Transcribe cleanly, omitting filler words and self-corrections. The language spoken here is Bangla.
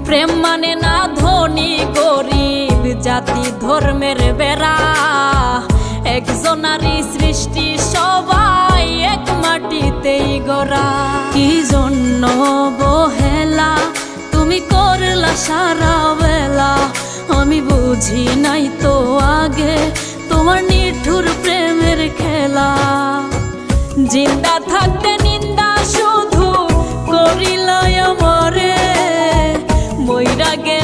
প্রেম মানে না ধনী গরিব জাতি ধর্মের বেড়া, একজনারই সৃষ্টি সবাই এক মাটিতেই গড়া। কি জন্য বহেলা তুমি করলা সারা বেলা, আমি বুঝি নাই তো আগে তোমার নিঠুর প্রেমের খেলা। জিন্দা থাকতে নিন্দা শুধু করিল আমারে, মইরা গে